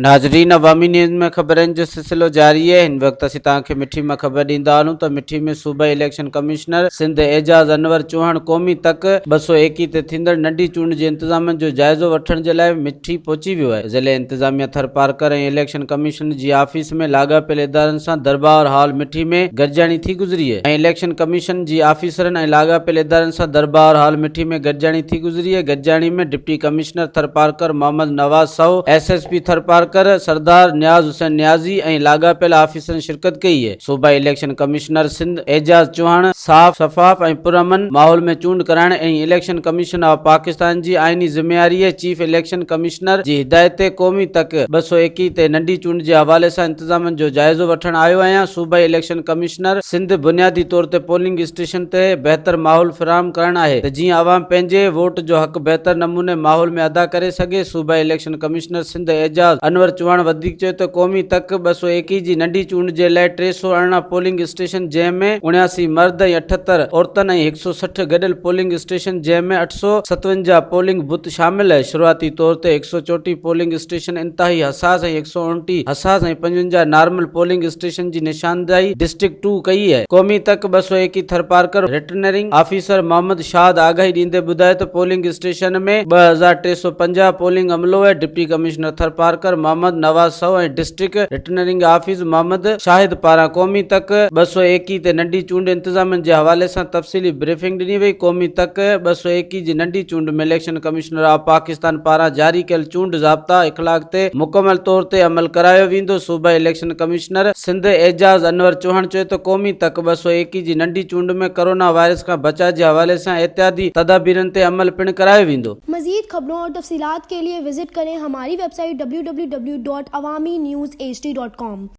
नाज़रीन, अवामी न्यूज़ में ख़बरनि जो सिलसिलो जारी है। हिन वक़्त असीं तव्हांखे मिठी में ख़बर ॾींदा हलूं त मिठी में सूबाई इलेक्शन कमिश्नर सिंध एजाज़ अनवर चौहान क़ौमी तक 221 ते थींदड़ नंढी चूंड जे इंतज़ामनि जो जाइज़ो वठण जे लाइ मिठी पहुची वियो आहे। ज़िले इंतज़ामिया थरपारकर ऐं इलेक्शन कमीशन जी ऑफिस में लाॻापियल इदारनि सां दरबार हॉल मिठी में गॾिजाणी थी गुज़री आहे ऐं इलेक्शन कमीशन जी ऑफिसरनि ऐं लाॻापियल इदारनि सां दरबार हॉल मिठी में गॾिजाणी थी गुज़री आहे। गॾिजाणी में डिप्टी कमिश्नर थरपारकर मोहम्मद नवाज़ साहू, SSP थरपारकर सरदार न्याज हुसैन न्याजी ऐं लाॻापियल ऑफिसरनि शिरकत कई है। सूबाई इलेक्शन कमिश्नर सिंध एजाज चौहान साफ़ शफ़ाफ ऐं पुरअमन माहौल में चूंड कराइण ऐं इलेक्शन कमीशन ऑफ पाकिस्तान जी आइनी ज़िम्मेवारी है। चीफ इलेक्शन कमिश्नर जी हिदायत ते क़ौमी तक 221 ते नंढी चूंड जे हवाले सां इंतज़ामनि जो जाइज़ो वठण आयो आहियां। सूबाई इलेक्शन कमिश्नर सिंध बुनियादी तौर ते पोलिंग स्टेशन ते बेहतर माहौल फराहम करण आहे त जीअं आवाम पंहिंजे वोट जो हक़ बेहतर नमूने माहौल में अदा करे सघे। सूबाई इलेक्शन कमिश्नर सिंध एजाज अनवर चौहान वधीक चयो त क़ौमी तक 221 जी नंढी चूंड जे लाइ 318 पोलिंग स्टेशन जंहिंमें 79 मर्द ऐं 78 औरतनि ऐं 160 गॾियल पोलिंग स्टेशन जंहिंमें 857 पोलिंग बूथ शामिल आहे। शुरूआती तौर ते 134 पोलिंग स्टेशन इंतहाई हसास ऐं 129 हसास ऐं 55 नॉर्मल पोलिंग स्टेशन जी निशानदाही डिस्ट्रिक्ट 2 कई है। क़ौमी तक 221 थरपारकर रिटर्निंग ऑफिसर मोहम्मद शाद आगाही ॾींदे ॿुधायो त पोलिंग स्टेशन में 2350 पोलिंग अमलो है। डिप्टी कमिश्नर थरपारकर मोहम्मद नवाज साहू ऐं डिस्ट्रिक्ट रिटर्निंग ऑफिस मोहम्मद शाहिद पारां क़ौमी तक 221 ते नंढी चूंड इंतज़ामनि जे हवाले सां तफ़सीली ब्रीफिंग ॾिनी वई। क़ौमी तक 221 जी नंढी चूंड में इलेक्शन कमिश्नर ऑफ पाकिस्तान पारां जारी कयल चूंड ज़ाब्ता इख़लाक़ ते मुकमल तौर ते अमल करायो वेंदो। सूबाई इलेक्शन कमिश्नर सिंध एजाज अनवर चौहान चयो त क़ौमी तक 221 जी नंढी चूंड में कोरोना वायरस खां बचाव जे हवाले सां एहतियाती तदाबीरनि ते अमल पिण करायो वेंदो। मज़ीद खबरों और तफसीलात के लिए विजिट करें हमारी वेबसाइट www.awamiNewsHD.com।